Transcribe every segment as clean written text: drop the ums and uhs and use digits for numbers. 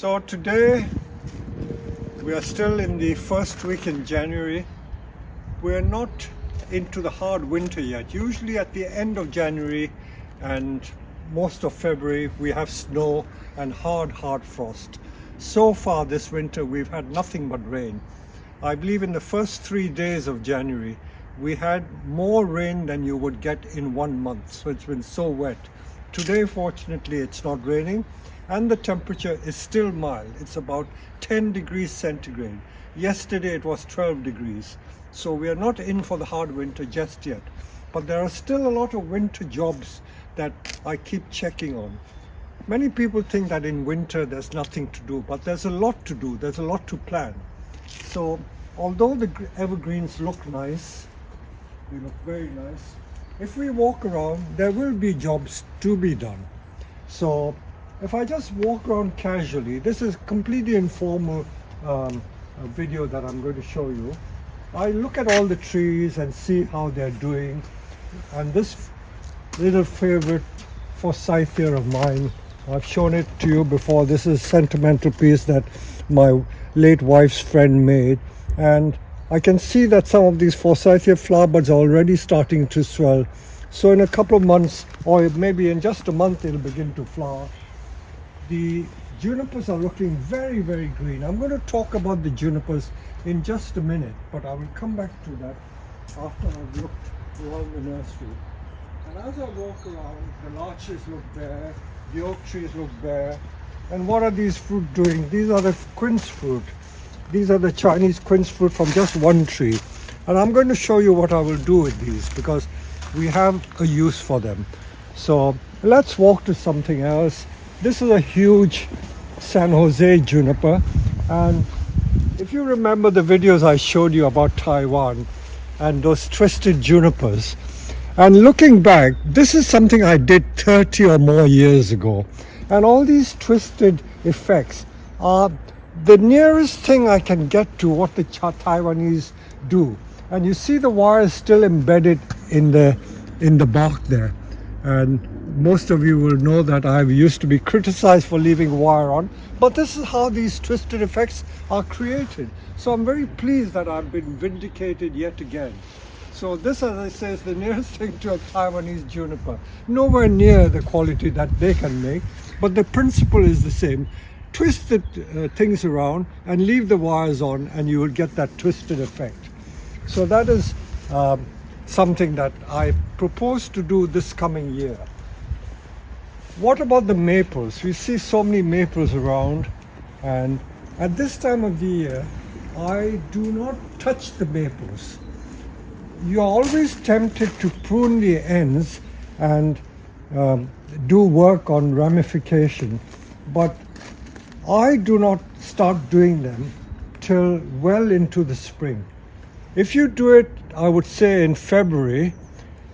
So today we are still in the first week in January. We're not into the hard winter yet. Usually at the end of January and most of February we have snow and hard frost. So far this winter we've had nothing but rain. I believe in the first 3 days of January we had more rain than you would get in 1 month. So it's been so wet. Today fortunately it's not raining and the temperature is still mild. It's about 10 degrees centigrade. Yesterday it was 12 degrees. So we are not in for the hard winter just yet. But there are still a lot of winter jobs that I keep checking on. Many people think that in winter there's nothing to do, but there's a lot to do, there's a lot to plan. So although the evergreens look nice, they look very nice, if we walk around there will be jobs to be done. So if I just walk around casually, this is completely informal video that I'm going to show you. I look at all the trees and see how they're doing, and this little favorite forsythia of mine, I've shown it to you before. This is a sentimental piece that my late wife's friend made, and I can see that some of these forsythia flower buds are already starting to swell. So in a couple of months, or maybe in just a month, it'll begin to flower. The junipers are looking very green. I'm going to talk about the junipers in just a minute, but I will come back to that after I've looked around the nursery. And as I walk around, the larches look bare, the oak trees look bare. And what are these fruit doing? These are the quince fruit. These are the Chinese quince fruit from just one tree. And I'm going to show you what I will do with these because we have a use for them. So let's walk to something else. This is a huge San Jose juniper, and if you remember the videos I showed you about Taiwan and those twisted junipers, and looking back, this is something I did 30 or more years ago, and all these twisted effects are the nearest thing I can get to what the Taiwanese do. And you see the wire is still embedded in the bark there, and most of you will know that I used to be criticized for leaving wire on, but this is how these twisted effects are created. So I'm very pleased that I've been vindicated yet again. So this, as I say, is the nearest thing to a Taiwanese juniper. Nowhere near the quality that they can make, but the principle is the same. Twist the things around and leave the wires on and you will get that twisted effect. So that is something that I propose to do this coming year. What about the maples? We see so many maples around, and at this time of the year I do not touch the maples. You are always tempted to prune the ends and do work on ramification, but I do not start doing them till well into the spring. If you do it, I would say in February,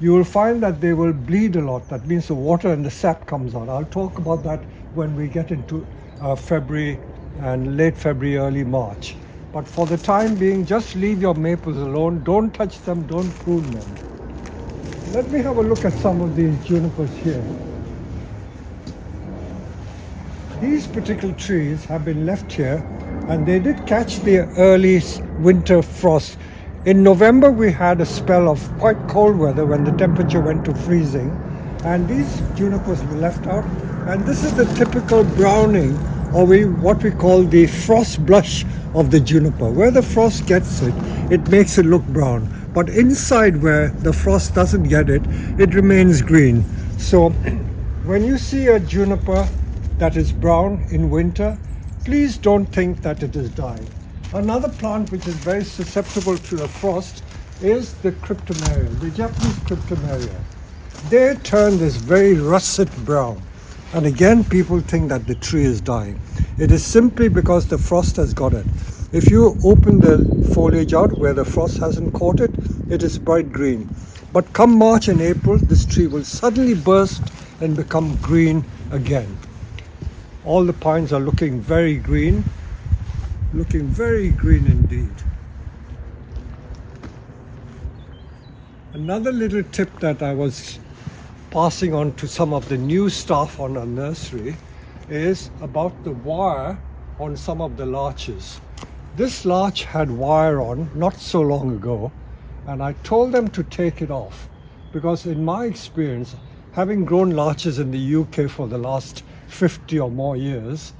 you will find that they will bleed a lot. That means the water and the sap comes out. I'll talk about that when we get into February and late February, early March. But for the time being, just leave your maples alone. Don't touch them, don't prune them. Let me have a look at some of these junipers here. These particular trees have been left here, and they did catch the early winter frost. In November we had a spell of quite cold weather when the temperature went to freezing, and these junipers were left out, and this is the typical browning, or what we call the frost blush of the juniper. Where the frost gets it, it makes it look brown, but inside where the frost doesn't get it, it remains green. So when you see a juniper that is brown in winter, please don't think that it is dying. Another plant which is very susceptible to the frost is the cryptomeria, the Japanese cryptomeria. They turn this very russet brown, and again people think that the tree is dying. It is simply because the frost has got it. If you open the foliage out where the frost hasn't caught it, it is bright green. But come March and April, this tree will suddenly burst and become green again. All the pines are looking very green indeed. Another little tip that I was passing on to some of the new staff on our nursery is about the wire on some of the larches. This larch had wire on not so long ago, and I told them to take it off because in my experience, having grown larches in the UK for the last 50 or more years,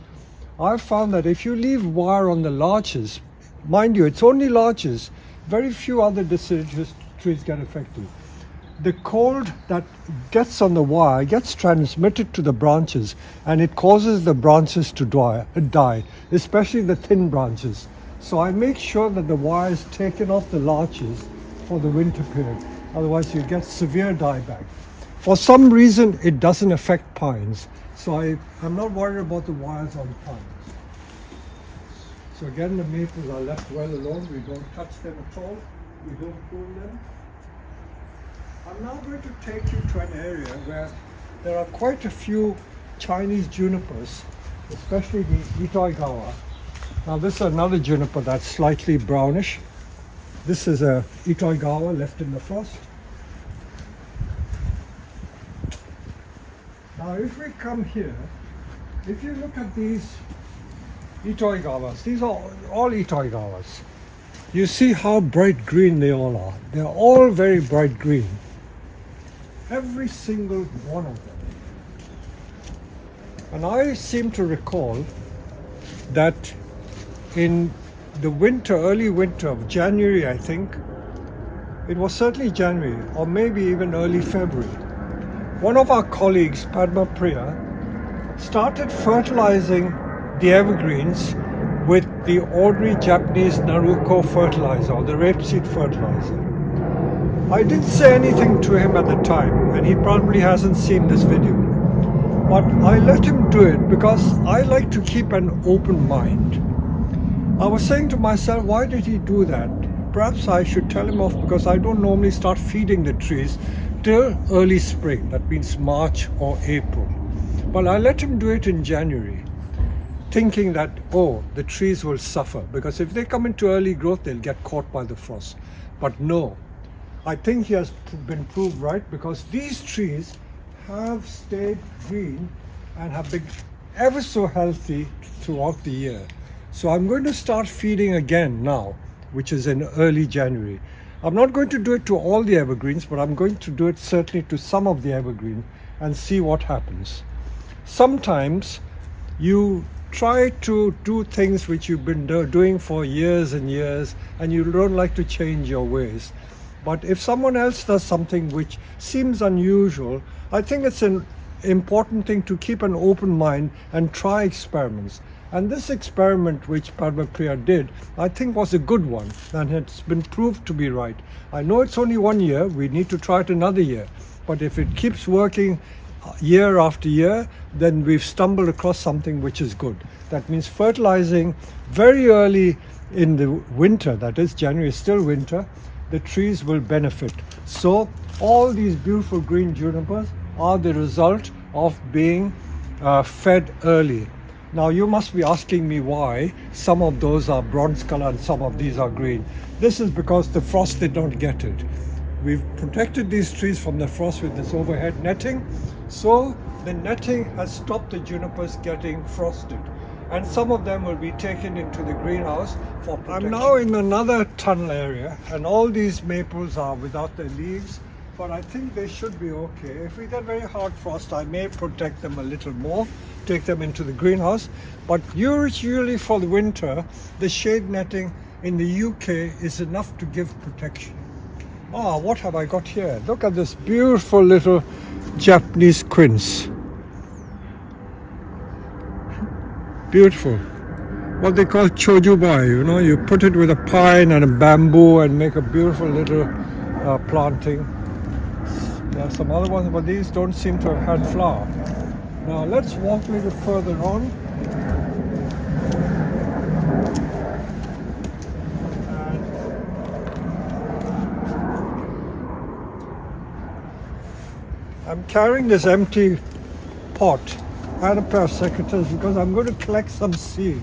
I've found that if you leave wire on the larches, mind you, it's only larches, very few other deciduous trees get affected. The cold that gets on the wire gets transmitted to the branches and it causes the branches to die, especially the thin branches. So I make sure that the wire is taken off the larches for the winter period. Otherwise you get severe dieback. For some reason it doesn't affect pines. So I'm not worried about the wires on pines. So again, the maples are left well alone. We don't touch them at all. We don't pull them. I'm now going to take you to an area where there are quite a few Chinese junipers, especially the Itoigawa. Now this is another juniper that's slightly brownish. This is a Itoigawa left in the frost. Now if we come here, if you look at these Itoigawas, these are all Itoigawas. You see how bright green they all are. They're all very bright green. Every single one of them. And I seem to recall that in the winter, early winter of January, I think, it was certainly January or maybe even early February, one of our colleagues, Padma Priya, started fertilizing the evergreens with the ordinary Japanese Naruko fertilizer or the rapeseed fertilizer. I didn't say anything to him at the time, and he probably hasn't seen this video. But I let him do it because I like to keep an open mind. I was saying to myself, why did he do that? Perhaps I should tell him off because I don't normally start feeding the trees till early spring, that means March or April. But I let him do it in January, thinking that, oh, the trees will suffer because if they come into early growth, they'll get caught by the frost. But no. I think he has been proved right because these trees have stayed green and have been ever so healthy throughout the year. So I'm going to start feeding again now, which is in early January. I'm not going to do it to all the evergreens, but I'm going to do it certainly to some of the evergreen and see what happens. Sometimes you try to do things which you've been doing for years and years and you don't like to change your ways. But if someone else does something which seems unusual, I think it's an important thing to keep an open mind and try experiments. And this experiment which Padma Priya did, I think was a good one and it's been proved to be right. I know it's only 1 year, we need to try it another year. But if it keeps working year after year, then we've stumbled across something which is good. That means fertilizing very early in the winter, that is January is still winter, the trees will benefit. So all these beautiful green junipers are the result of being fed early. Now you must be asking me why some of those are bronze color and some of these are green. This is because the frost did not get it. We've protected these trees from the frost with this overhead netting. So the netting has stopped the junipers getting frosted. And some of them will be taken into the greenhouse for protection. I'm now in another tunnel area and all these maples are without their leaves, but I think they should be okay. If we get very hard frost, I may protect them a little more, take them into the greenhouse. But usually for the winter, the shade netting in the UK is enough to give protection. Ah, what have I got here? Look at this beautiful little Japanese quince. Beautiful. What they call chojubai, you know, you put it with a pine and a bamboo and make a beautiful little planting. There are some other ones, but these don't seem to have had flower. Now let's walk a little further on. I'm carrying this empty pot and a pair of secateurs because I'm going to collect some seed.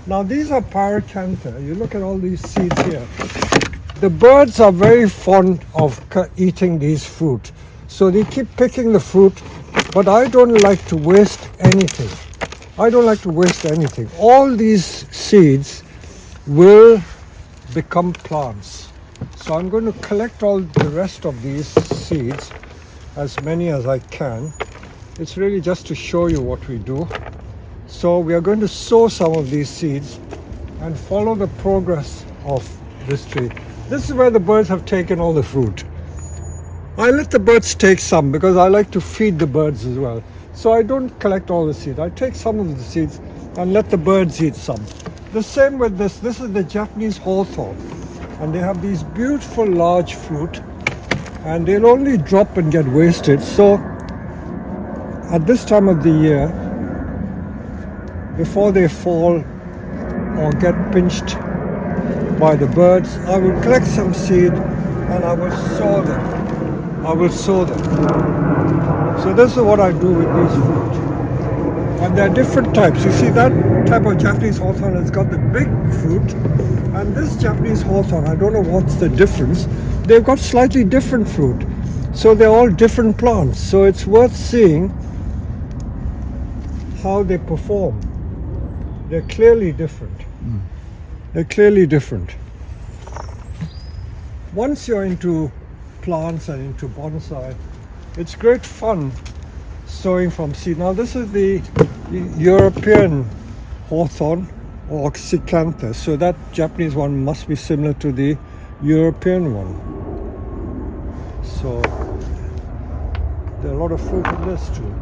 Now these are pyracantha. You look at all these seeds here. The birds are very fond of eating these fruit. So they keep picking the fruit, but I don't like to waste anything. I don't like to waste anything. All these seeds will become plants. So I'm going to collect all the rest of these seeds, as many as I can. It's really just to show you what we do. So we are going to sow some of these seeds and follow the progress of this tree. This is where the birds have taken all the fruit. I let the birds take some because I like to feed the birds as well. So I don't collect all the seeds. I take some of the seeds and let the birds eat some. The same with this. This is the Japanese hawthorn. And they have these beautiful large fruit. And they'll only drop and get wasted. So at this time of the year, before they fall or get pinched by the birds, I will collect some seed and I will sow them. I will sow them. So this is what I do with these fruit. And there are different types. You see that type of Japanese hawthorn has got the big fruit, and this Japanese hawthorn, I don't know what's the difference. They've got slightly different fruit. So they're all different plants. So it's worth seeing how they perform. They're clearly different. They're clearly different. Once you're into plants and into bonsai, it's great fun sowing from seed. Now this is the European hawthorn or oxycanthus, so that Japanese one must be similar to the European one. So there are a lot of fruit in this too.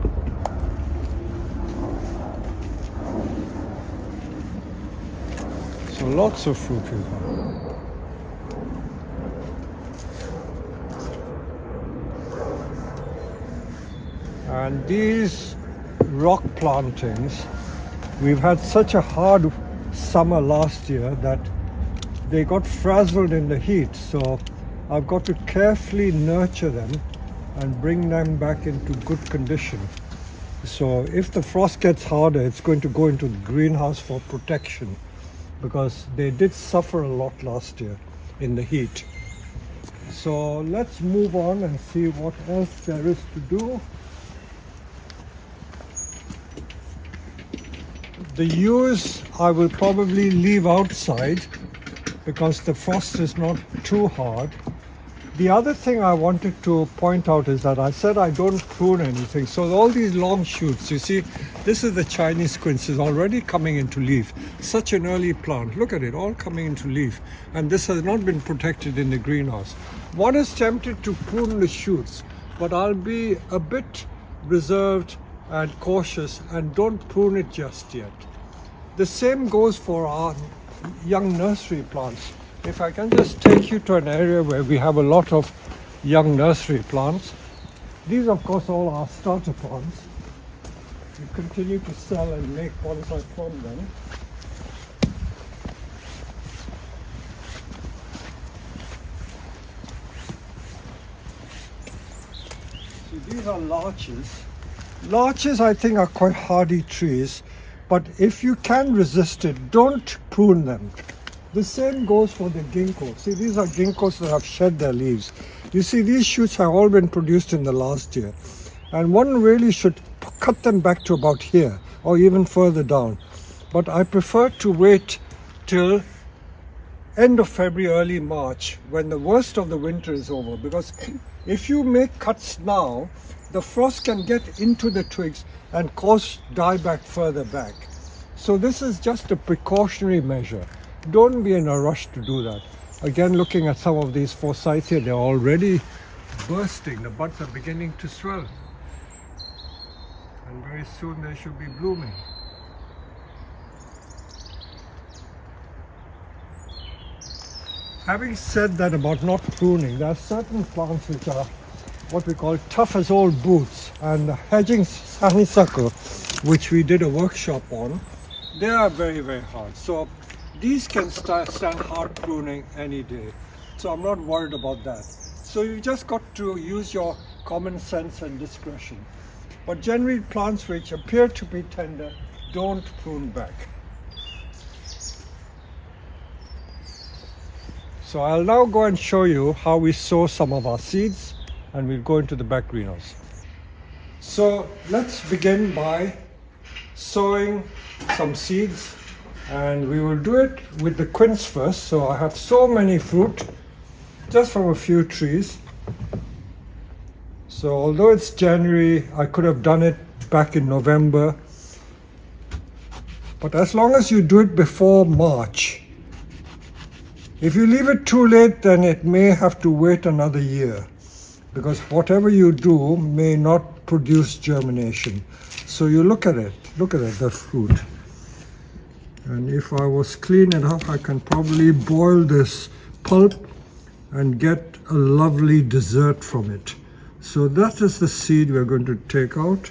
So lots of fruit here. And these rock plantings, we've had such a hard summer last year that they got frazzled in the heat. So I've got to carefully nurture them and bring them back into good condition. So if the frost gets harder, it's going to go into the greenhouse for protection, because they did suffer a lot last year in the heat. So let's move on and see what else there is to do. The yews I will probably leave outside because the frost is not too hard. The other thing I wanted to point out is that I said I don't prune anything. So all these long shoots, you see, this is the Chinese quince, is already coming into leaf. Such an early plant. Look at it, all coming into leaf. And this has not been protected in the greenhouse. One is tempted to prune the shoots, but I'll be a bit reserved and cautious and don't prune it just yet. The same goes for our young nursery plants. If I can just take you to an area where we have a lot of young nursery plants. These of course all are starter plants. We continue to sell and make bonsai from them. So these are larches. Larches I think are quite hardy trees, but if you can resist it, don't prune them. The same goes for the ginkgo. See, these are ginkgos that have shed their leaves. You see, these shoots have all been produced in the last year. And one really should cut them back to about here or even further down. But I prefer to wait till end of February, early March, when the worst of the winter is over. Because if you make cuts now, the frost can get into the twigs and cause dieback further back. So this is just a precautionary measure. Don't be in a rush to do that. Again, looking at some of these forsythia, they're already bursting. The buds are beginning to swell. And very soon they should be blooming. Having said that about not pruning, there are certain plants which are what we call tough as old boots, and the hedging honeysuckle, which we did a workshop on, they are very, very hard. So these can stand hard pruning any day. So I'm not worried about that. So you just got to use your common sense and discretion. But generally plants which appear to be tender, don't prune back. So I'll now go and show you how we sow some of our seeds, and we'll go into the back greenhouse. So let's begin by sowing some seeds, and we will do it with the quince first. So I have so many fruit just from a few trees. So although it's January, I could have done it back in November. But as long as you do it before March, if you leave it too late, then it may have to wait another year, because whatever you do may not produce germination. So you look at it, the fruit. And if I was clean enough, I can probably boil this pulp and get a lovely dessert from it. So that is the seed we're going to take out.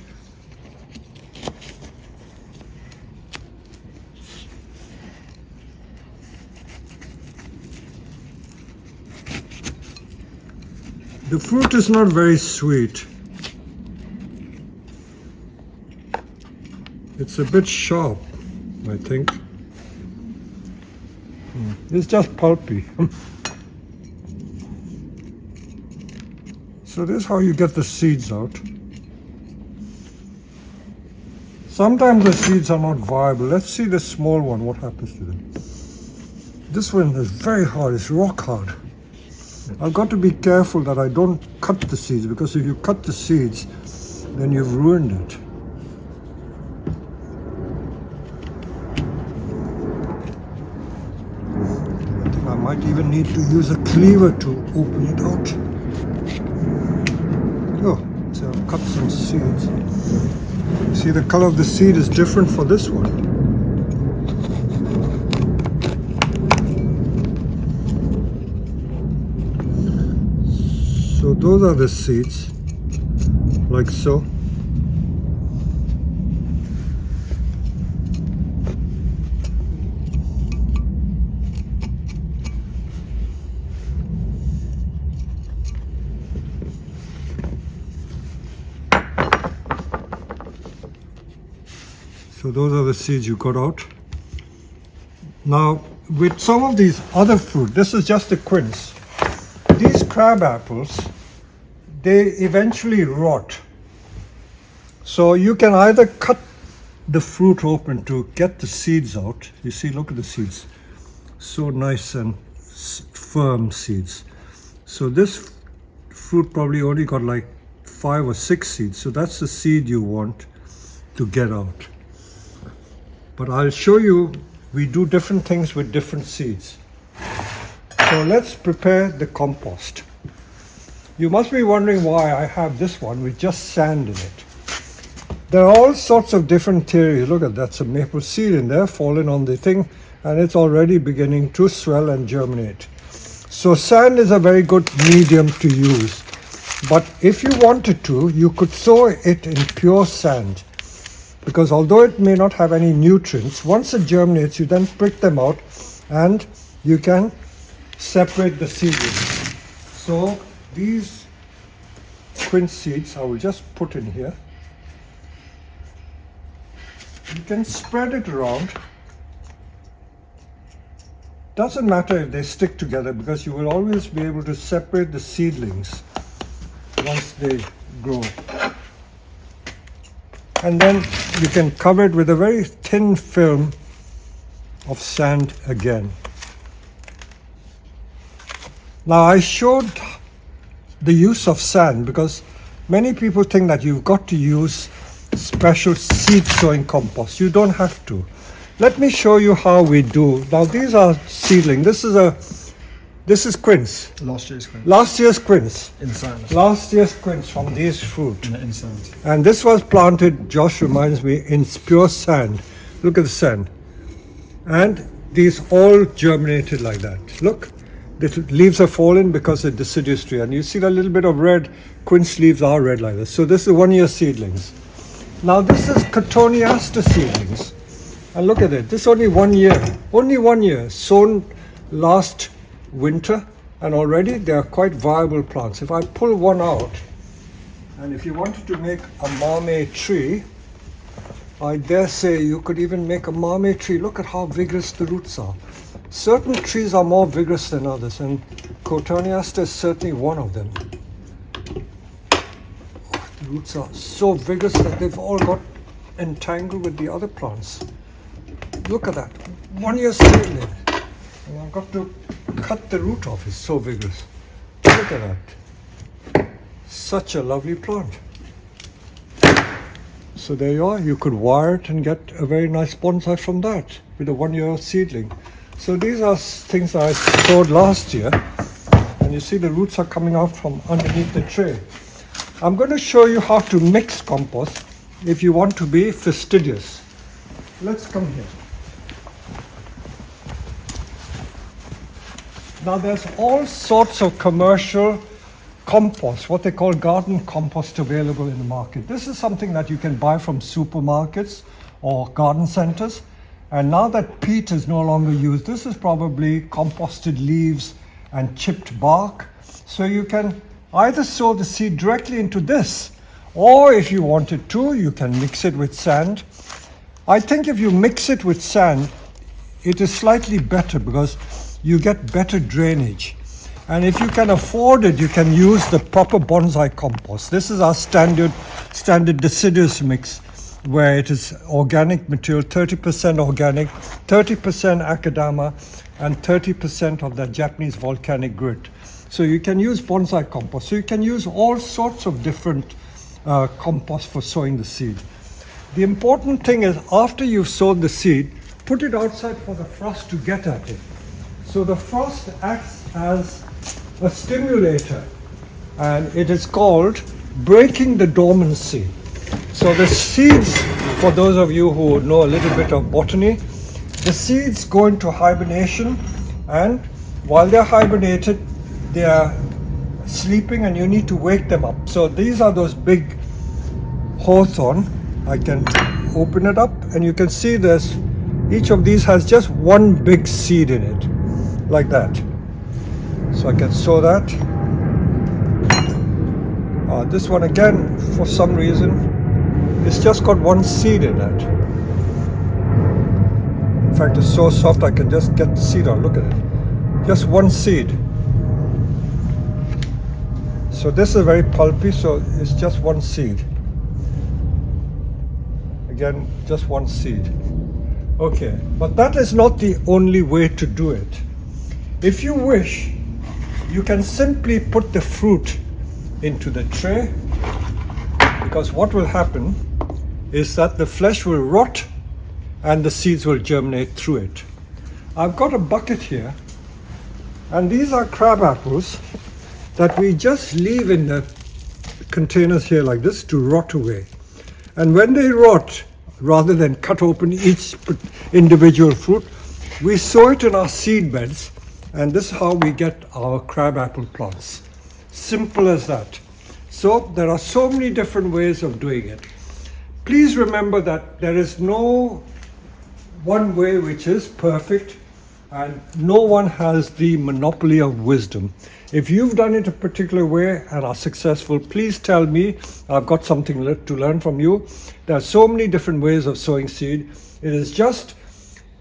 The fruit is not very sweet. It's a bit sharp, I think. It's just pulpy. So this is how you get the seeds out. Sometimes the seeds are not viable. Let's see the small one, what happens to them. This one is very hard, it's rock hard. I've got to be careful that I don't cut the seeds, because if you cut the seeds, then you've ruined it. I think I might even need to use a cleaver to open it out. Oh, so I've cut some seeds. See, the color of the seed is different for this one. So those are the seeds, like so. So those are the seeds you got out. Now, with some of these other fruit, this is just the quince. These crab apples, they eventually rot. So you can either cut the fruit open to get the seeds out. You see, look at the seeds. So nice and firm seeds. So this fruit probably only got like 5 or 6 seeds. So that's the seed you want to get out. But I'll show you, we do different things with different seeds. So let's prepare the compost. You must be wondering why I have this one with just sand in it. There are all sorts of different theories. Look at that, some maple seed in there fallen on the thing, and it's already beginning to swell and germinate. So sand is a very good medium to use. But if you wanted to, you could sow it in pure sand, because although it may not have any nutrients, once it germinates, you then prick them out and you can separate the seedlings. So these quince seeds I will just put in here. You can spread it around. Doesn't matter if they stick together, because you will always be able to separate the seedlings once they grow. And then you can cover it with a very thin film of sand again. Now I showed the use of sand because many people think that you've got to use special seed sowing compost. You don't have to. Let me show you how we do. Now these are seedling. This is quince. Last year's quince. Last year's quince. In sand. Last year's quince from these fruit. In sand. And this was planted, Josh reminds me, in pure sand. Look at the sand. And these all germinated like that. Look, the leaves are fallen because of deciduous tree. And you see a little bit of red, quince leaves are red like this. So this is 1 year seedlings. Now this is cotoneaster seedlings. And look at it, this is only 1 year. Only 1 year, sown last winter, and already they are quite viable plants. If I pull one out, and if you wanted to make a marmee tree, I dare say you could even make a marmee tree. Look at how vigorous the roots are. Certain trees are more vigorous than others, and cotoneaster is certainly one of them. Oh, the roots are so vigorous that they've all got entangle with the other plants. Look at that, 1 year seedling. And I've got to cut the root off, it's so vigorous. Look at that. Such a lovely plant. So there you are, you could wire it and get a very nice bonsai from that with a 1 year seedling. So these are things I sowed last year, and you see the roots are coming out from underneath the tray. I'm going to show you how to mix compost if you want to be fastidious. Let's come here. Now there's all sorts of commercial compost, what they call garden compost, available in the market. This is something that you can buy from supermarkets or garden centers. And now that peat is no longer used, this is probably composted leaves and chipped bark. So you can either sow the seed directly into this, or if you wanted to, you can mix it with sand. I think if you mix it with sand, it is slightly better because you get better drainage. And if you can afford it, you can use the proper bonsai compost. This is our standard deciduous mix, where it is organic material, 30% organic, 30% akadama, and 30% of the Japanese volcanic grit. So you can use bonsai compost. So you can use all sorts of different compost for sowing the seed. The important thing is, after you've sowed the seed, put it outside for the frost to get at it. So the frost acts as a stimulator, and it is called breaking the dormancy. So the seeds, for those of you who know a little bit of botany, the seeds go into hibernation, and while they're hibernated, they are sleeping and you need to wake them up. So these are those big hawthorn. I can open it up and you can see each of these has just one big seed in it, like that. So I can sow that. This one again, for some reason, it's just got one seed in it. In fact, it's so soft I can just get the seed out. Look at it. Just one seed. So this is very pulpy, so it's just one seed. Again, just one seed. Okay, but that is not the only way to do it. If you wish, you can simply put the fruit into the tray, because what will happen is that the flesh will rot and the seeds will germinate through it. I've got a bucket here, and these are crab apples that we just leave in the containers here like this to rot away. And when they rot, rather than cut open each individual fruit, we sow it in our seed beds, and this is how we get our crabapple plants. Simple as that. So there are so many different ways of doing it. Please remember that there is no one way which is perfect, and no one has the monopoly of wisdom. If you've done it a particular way and are successful, please tell me. I've got something to learn from you. There are so many different ways of sowing seed. It is just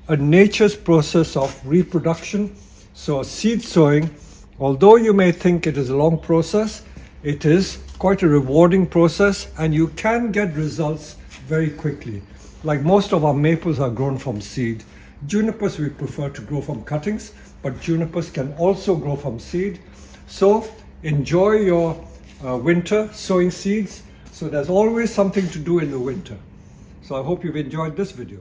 a nature's process of reproduction. So seed sowing, although you may think it is a long process, it is quite a rewarding process, and you can get results very quickly. Like most of our maples are grown from seed. Junipers we prefer to grow from cuttings, but junipers can also grow from seed. So enjoy your winter sowing seeds. So there's always something to do in the winter. So I hope you've enjoyed this video.